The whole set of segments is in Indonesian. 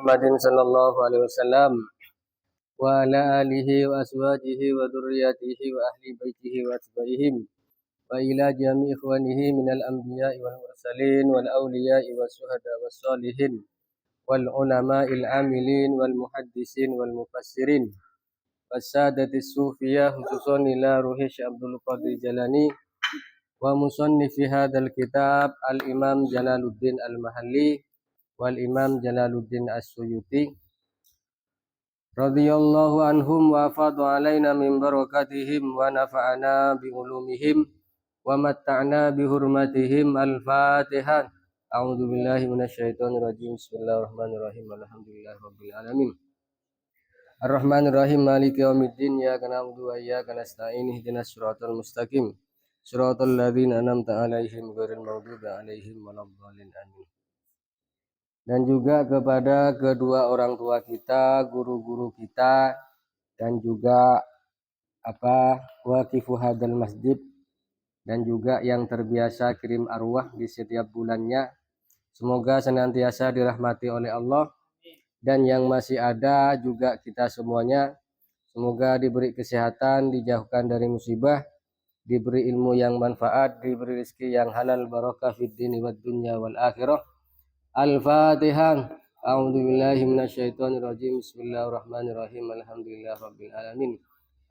Muhammadin sallallahu alaihi wasallam wa ala alihi wa azwajihi wa dzurriyyatihi wa ahli baitihi wa atba'ihim wa ila jami' ikhwanihi minal anbiya'i wal mursalin wal awliya'i was syuhada was sholihin wal ulama'il amilin wal muhaddisin wal mufassirin wasadatis sufiyah khususan ila ruhi Syekh Abdul Qadir Jalani wa musannifi hadzal kitab al-Imam Jalaluddin Al-Mahalli wal Imam Jalaluddin As-Suyuti radhiyallahu anhum wa fadu alaina min barakatihim wa nafa'ana bi ulumihim wa matta'na bi hurmatihim. Al-Fatihah. A'udzu billahi minasyaitonir rajim. Bismillahirrahmanirrahim. Alhamdulillahi rabbil alamin. Ar-Rahmanir Rahim. Maliki yaumiddin. Iyyaka na'budu wa iyyaka nasta'in. Ihdinas siratal mustaqim. Siratal ladzina an'amta 'alaihim ghairil maghdubi 'alaihim waladdallin. Amin. Dan juga kepada kedua orang tua kita, guru-guru kita, dan juga waqifu hadzal masjid, dan juga yang terbiasa kirim arwah di setiap bulannya. Semoga senantiasa dirahmati oleh Allah, dan yang masih ada juga kita semuanya. Semoga diberi kesehatan, dijauhkan dari musibah, diberi ilmu yang manfaat, diberi rezeki yang halal, barakah fid dini wad dunya wal akhirah. Al-Fatihah. A'udzu billahi minasyaitonir rajim. Bismillahirrahmanirrahim. Alhamdulillahi rabbil alamin.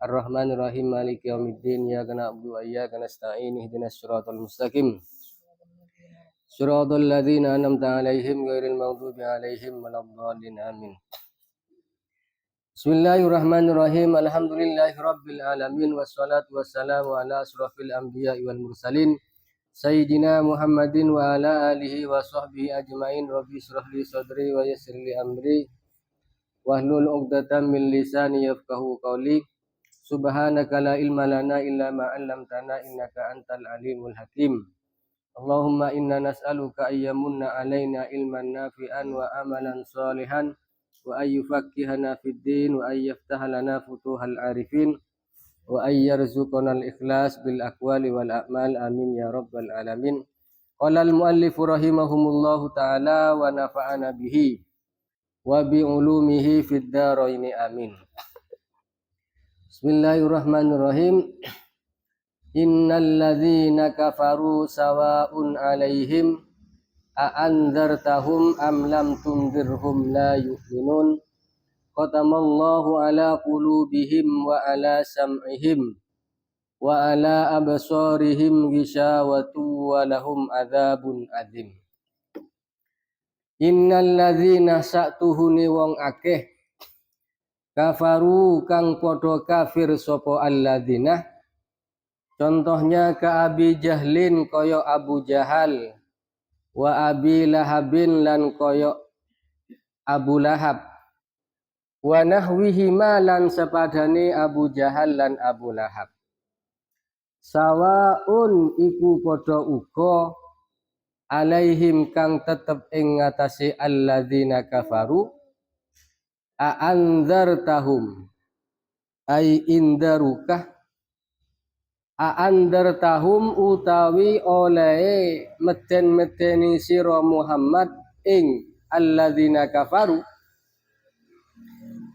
Ar-Rahmanir Rahim. Maliki yaumiddin. Iyyaka na'budu wa iyyaka nasta'in. Ihdinas siratal mustaqim. Siratal ladzina an'amta 'alaihim ghairil maghdubi 'alaihim waladdallin. Amin. Bismillahirrahmanirrahim. Alhamdulillahi rabbil alamin wassalatu wassalamu ala asrofil anbiya'i wal mursalin Sayyidina Muhammadin wa ala alihi wa sahbihi ajma'in. Rabbi shrah li sadri wa yassir li amri wahlul 'uqdatam min lisani yafqahu qawli. Subhanaka la ilma lana illa ma 'allamtana innaka antal alimul hakim. Allahumma inna nas'aluka ayyamunna alaina ilman nafi'an wa amalan salihan wa ayyufaqqihana fid din wa ayyaftaha lana futuhal arifin wa ayyarzuqanal ikhlas bil aqwali wal a'mal. Amin ya rabbal alamin. Qala al muallifu rahimahumullahu ta'ala wa nafa'ana bihi wa bi ulumihi fid dharain. Amin. Bismillahirrahmanirrahim. Innal ladzina kafaru sawa'un 'alaihim a anzartahum am lam tunzirhum la yu'minun. Khatamallahu ala qulubihim wa ala sam'ihim wa ala absarihim ghishawatu wa lahum adzabun adzim. Innal ladzina sa'tuhuni wong akeh kafaru kang padha kafir sapa alladzina. Contohnya ka Abi Jahlin kaya Abu Jahal, wa Abi Lahabin lan kaya Abu Lahab, wa nahwihima lan sepadane Abu Jahal lan Abu Lahab. Sawaun iku padha uga alaihim kang tetep ing ngatasé alladzina kafaru a anzartahum ai indarukah a anzartahum utawi oleh meden-medeni sira Muhammad ing alladzina kafaru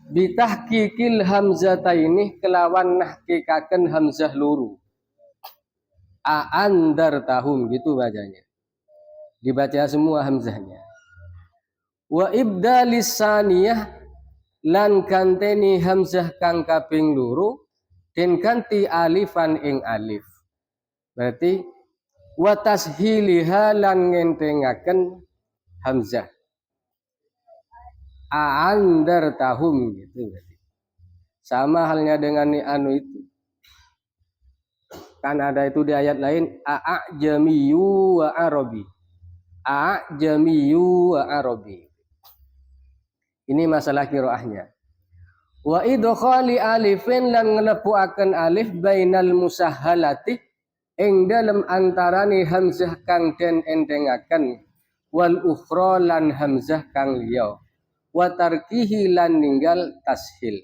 bitahqiqil hamzataini kelawan nahqiqaken hamzah luru. A'andartahum gitu bacanya. Dibaca semua hamzahnya. Wa ibdalis saniyah lan ganteni hamzah kang kaping luru den ganti alifan ing alif. Berarti wa tashiliha lan ngentengaken hamzah. A'andartahum gitu. Sama halnya dengan ni anu itu. Kan ada itu di ayat lain a'jamiyyu wa arabi. A'jamiyyu wa arabi. Ini masalah qiraahnya. Wa idkhali alifin lan nglebuaken alif bainal musahhalati ing dalem antarane hamzah kang den entengaken wal ukhra lan hamzah kang liya. Wa tarkihi lan ninggal tashil.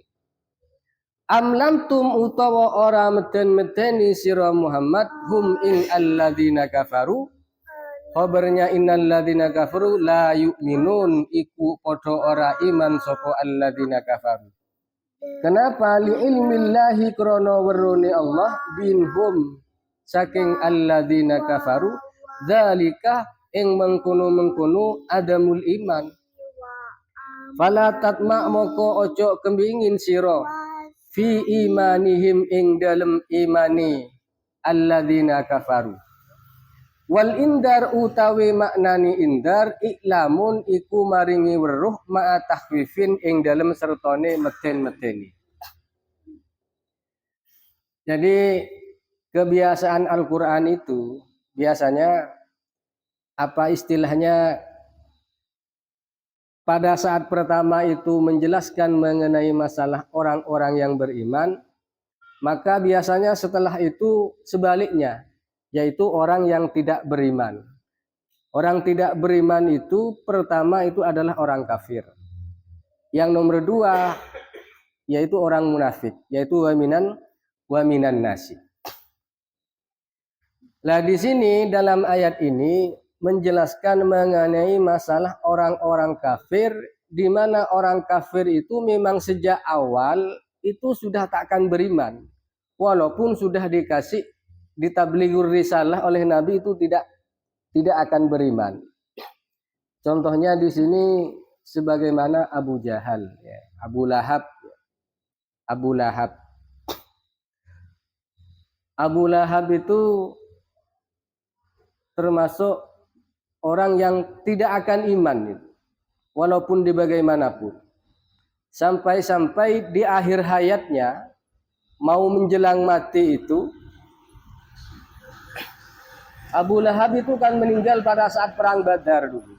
Am lam tum utawa ora meden-medeni sira Muhammad hum ing alladzina kafaru Khabarnya innal ladzina kafaru la yu'minun iku padha ora iman sapa alladzina kafaru. Kenapa? Li ilmillahi krana werune Allah binhum saking alladzina kafaru zalika ing mengkono-mengkono adamul iman. Fala tatma moko ojo kembingin sira fi imanihim ing dalem imani alladzina kafaru. Wal indar utawi maknani indar iklamun iku maringi weruh ma'a tahwifin ing dalem sertone meten-meteni. Jadi kebiasaan Al-Qur'an itu biasanya apa istilahnya pada saat pertama itu menjelaskan mengenai masalah orang-orang yang beriman, maka biasanya setelah itu sebaliknya, yaitu orang yang tidak beriman. Orang tidak beriman itu pertama itu adalah orang kafir. Yang nomor dua yaitu orang munafik, yaitu waminan nasi. Lah di sini dalam ayat ini menjelaskan mengenai masalah orang-orang kafir, di mana orang kafir itu memang sejak awal itu sudah takkan beriman, walaupun sudah dikasih ditablighur risalah oleh Nabi itu tidak akan beriman. Contohnya di sini sebagaimana Abu Jahal, ya, Abu Lahab. Abu Lahab itu termasuk orang yang tidak akan iman, walaupun di bagaimanapun. Sampai-sampai di akhir hayatnya mau menjelang mati itu, Abu Lahab itu kan meninggal pada saat perang Badar dulu.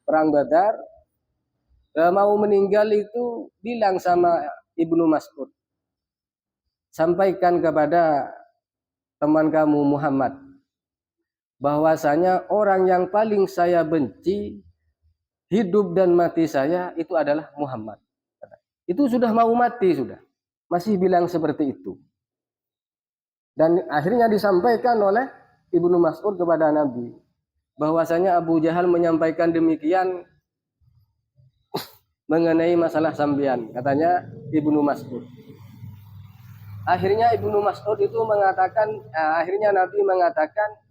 Perang Badar, mau meninggal itu bilang sama Ibnu Mas'ud, sampaikan kepada teman kamu Muhammad bahwasanya orang yang paling saya benci hidup dan mati saya itu adalah Muhammad. Itu sudah mau mati sudah, masih bilang seperti itu. Dan akhirnya disampaikan oleh Ibnu Mas'ud kepada Nabi bahwasanya Abu Jahal menyampaikan demikian mengenai masalah sambian, katanya Ibnu Mas'ud. Akhirnya Ibnu Mas'ud itu mengatakan, akhirnya Nabi mengatakan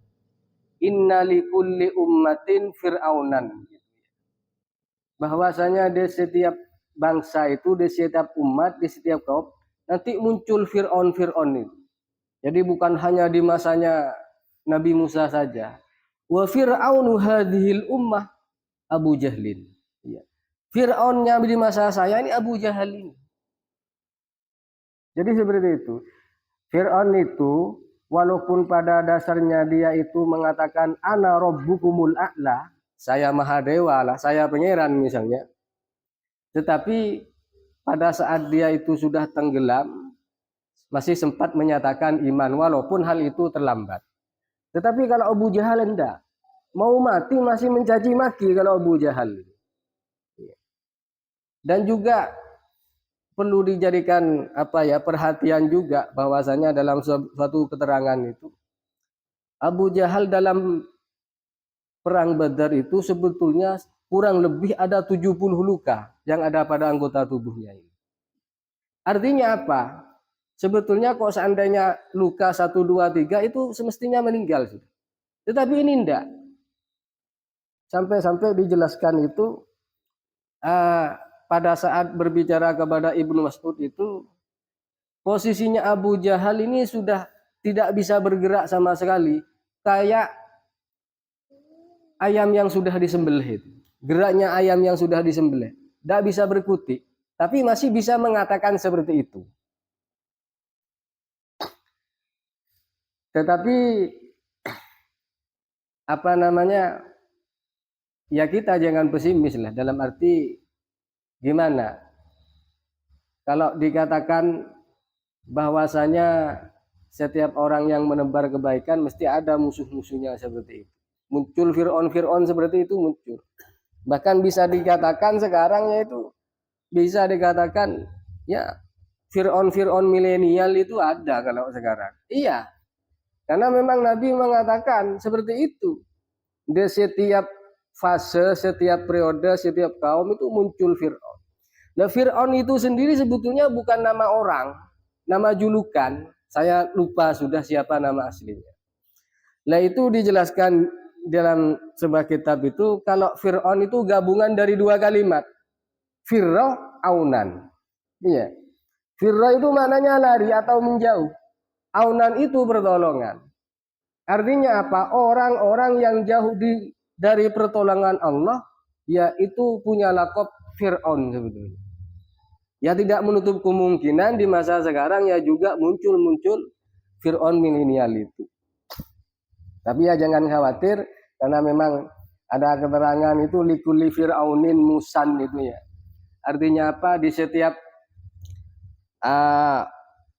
inna likulli ummatin fir'aunan, bahwasanya di setiap bangsa itu, di setiap umat, di setiap kaum nanti muncul Fir'aun itu. Jadi bukan hanya di masanya Nabi Musa saja. Wa fir'aunu hadhil ummah Abu Jahlin. Ya. Fir'aunnya di masa saya ini Abu Jahal ini. Jadi seperti itu. Fir'aun itu walaupun pada dasarnya dia itu mengatakan ana rabbukumul a'la, saya maha dewa lah, saya pangeran misalnya. Tetapi pada saat dia itu sudah tenggelam, masih sempat menyatakan iman walaupun hal itu terlambat. Tetapi kalau Abu Jahal enggak, mau mati masih mencaci maki kalau Abu Jahal. Dan juga perlu dijadikan perhatian juga bahwasanya dalam suatu keterangan itu Abu Jahal dalam perang Badar itu sebetulnya kurang lebih ada 70 luka yang ada pada anggota tubuhnya ini. Artinya apa? Sebetulnya kok seandainya luka 1, 2, 3 itu semestinya meninggal sudah. Tetapi ini enggak. Sampai-sampai dijelaskan itu pada saat berbicara kepada Ibnu Mas'ud itu posisinya Abu Jahal ini sudah tidak bisa bergerak sama sekali, kayak ayam yang sudah disembelih itu. Geraknya ayam yang sudah disembelih, tidak bisa berkutik, tapi masih bisa mengatakan seperti itu. Tetapi ya kita jangan pesimis lah, dalam arti gimana? Kalau dikatakan bahwasanya setiap orang yang menebar kebaikan mesti ada musuh-musuhnya seperti itu. Muncul Fir'aun seperti itu muncul. Bahkan bisa dikatakan sekarang yaitu bisa dikatakan ya Fir'aun milenial itu ada kalau sekarang. Iya. Karena memang Nabi mengatakan seperti itu. Di setiap fase, setiap periode, setiap kaum itu muncul Fir'aun. Nah, Fir'aun itu sendiri sebetulnya bukan nama orang, nama julukan. Saya lupa sudah siapa nama aslinya. Nah, itu dijelaskan dalam sebuah kitab itu kalau Fir'aun itu gabungan dari dua kalimat. Fir'aunan. Iya. Fir'a itu maknanya lari atau menjauh. Aunan itu pertolongan. Artinya apa? Orang-orang yang jauh dari pertolongan Allah, ya itu punya lakop Fir'aun sebetulnya. Ya tidak menutup kemungkinan di masa sekarang ya juga muncul Fir'aun milenial itu. Tapi ya jangan khawatir karena memang ada keterangan itu likuli Fir'aunin musan itu ya. Artinya apa? Di setiap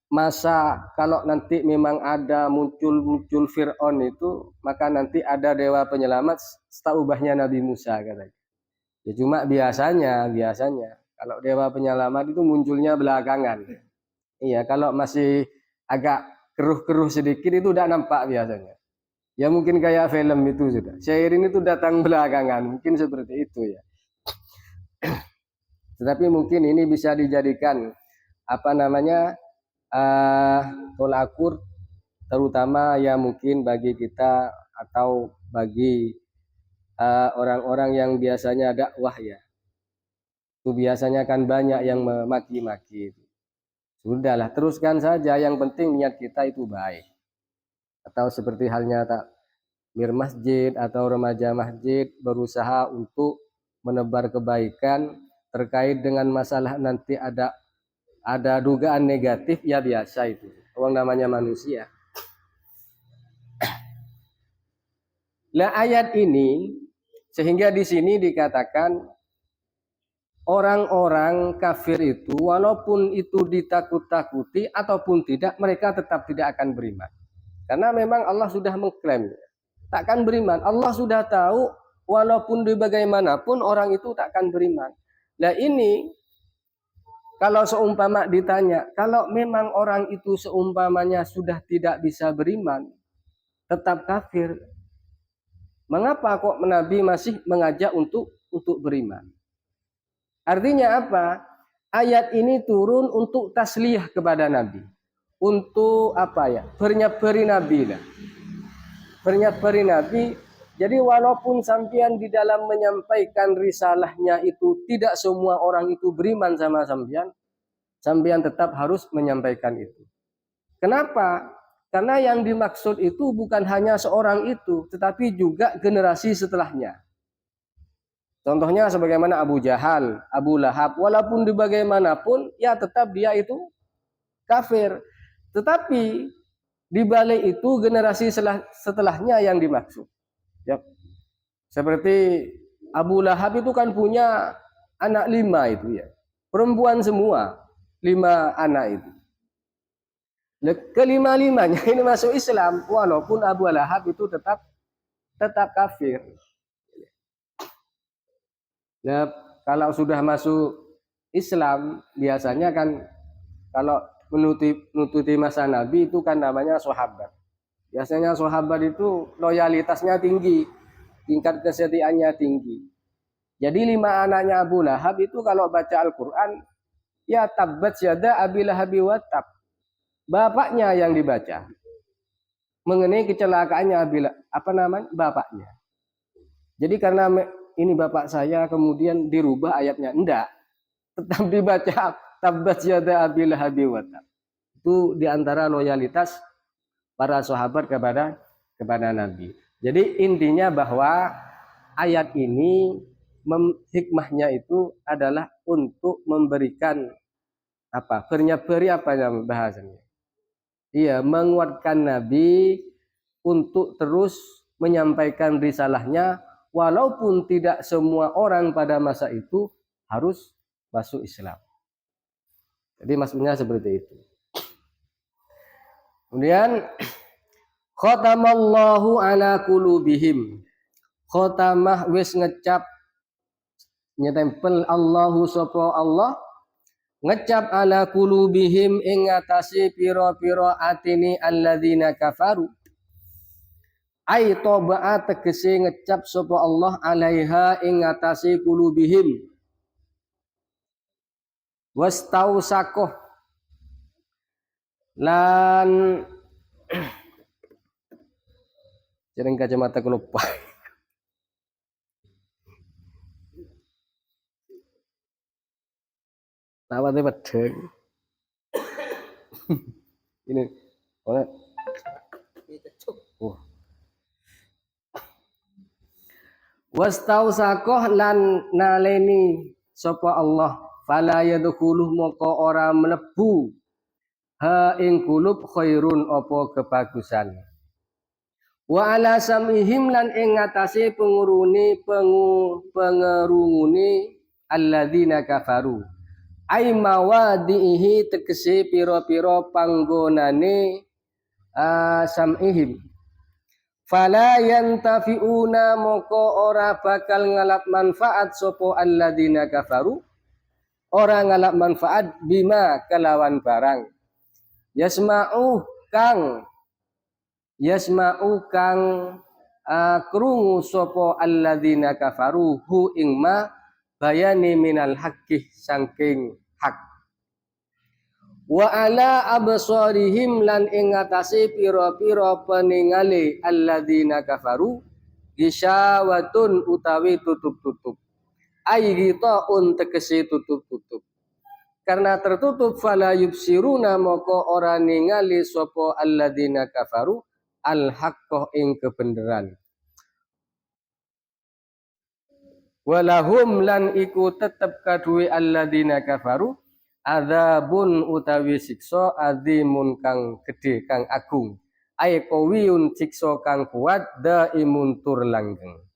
masa kalau nanti memang ada muncul Fir'aun itu, maka nanti ada dewa penyelamat setaubahnya Nabi Musa katanya. Ya cuma biasanya kalau dewa penyelamat itu munculnya belakangan. Iya, kalau masih agak keruh-keruh sedikit itu udah nampak biasanya. Ya mungkin kayak film itu sudah. Syairin itu datang belakangan, mungkin seperti itu ya. Tetapi mungkin ini bisa dijadikan apa namanya tolak ukur terutama ya mungkin bagi kita atau bagi orang-orang yang biasanya dakwah ya. Itu biasanya kan banyak yang memaki-maki. Sudahlah, teruskan saja. Yang penting niat kita itu baik. Atau seperti halnya takmir masjid atau remaja masjid berusaha untuk menebar kebaikan terkait dengan masalah nanti ada dugaan negatif ya biasa itu. Orang namanya manusia. Lah ayat ini sehingga di sini dikatakan orang-orang kafir itu walaupun itu ditakut-takuti ataupun tidak, mereka tetap tidak akan beriman. Karena memang Allah sudah mengklaim takkan beriman. Allah sudah tahu walaupun di bagaimanapun orang itu takkan beriman. Nah ini kalau seumpama ditanya, kalau memang orang itu seumpamanya sudah tidak bisa beriman, tetap kafir, mengapa kok Nabi masih mengajak untuk beriman? Artinya apa? Ayat ini turun untuk tasliyah kepada Nabi. Untuk apa ya? Bernyaperi Nabi lah. Bernyaperi Nabi. Jadi walaupun sampean di dalam menyampaikan risalahnya itu tidak semua orang itu beriman sama sampean, sampean tetap harus menyampaikan itu. Kenapa? Karena yang dimaksud itu bukan hanya seorang itu, tetapi juga generasi setelahnya. Contohnya sebagaimana Abu Jahal, Abu Lahab, walaupun di bagaimanapun, ya tetap dia itu kafir. Tetapi di balik itu generasi setelahnya yang dimaksud. Ya. Seperti Abu Lahab itu kan punya anak 5 itu ya. Perempuan semua, 5 anak itu. Kelima-limanya ini masuk Islam, walaupun Abu Lahab itu tetap kafir. Nah, kalau sudah masuk Islam, biasanya kan kalau menutupi masa Nabi itu kan namanya sahabat. Biasanya sahabat itu loyalitasnya tinggi, tingkat kesetiaannya tinggi. Jadi 5 anaknya Abu Lahab itu kalau baca Al-Quran, ya tabbat yada Abi Lahabi wa tab. Bapaknya yang dibaca. Mengenai kecelakaannya bapaknya. Jadi karena ini bapak saya kemudian dirubah ayatnya, enggak, tetap dibaca tabbat yada Abi Lahabi wa tab. Itu diantara loyalitas para sahabat kepada Nabi. Jadi intinya bahwa ayat ini hikmahnya itu adalah untuk memberikan bernyabari bahasanya. Iya, menguatkan Nabi untuk terus menyampaikan risalahnya walaupun tidak semua orang pada masa itu harus masuk Islam. Jadi maksudnya seperti itu. Kemudian khatamallahu ala qulubihim. Khatamah wis ngecap nyetempel Allahu sapa Allah ngecap ala qulubihim ing ngatasi pira-pira atine alladzina kafaru ai toba'a tegese ngecap sapa Allah alaiha ing ngatasi kulubihim wastausakoh lan jeneng kacamata kula lupa. Lawate pedheng. Ini oleh wastausakoh lan naleni sapa Allah fala yadkhuluh moko ora mlebu ha ing kulub khairun apa kebagusan wa ala samihim lan ing ngatasé pengerungune alladzina kafaru ai mawadihi tegese pira-pira panggonane samihim fala yantafiuna moko ora bakal ngalap manfaat sapa alladzina kafaru ora ngalap manfaat bima kelawan barang yasma'u kang krungu sapa alladzina kafaru hu ing ma bayani minal haqqi saking hak wa ala absarihim lan ing atase pira-pira peningale alladzina kafaru gisyawatun utawi tutup-tutup ai ghitaun tegese tutup-tutup karena tertutup fala yubsiruna moko ora ningali sapa alladzina kafaru al haqqah ing kebenaran walahum lan iku tetep kaduwe alladzina kafaru adzabun utawi siksa azimun kang gedhe kang agung ay qawiyun siksa kang kuat daimun tur langgeng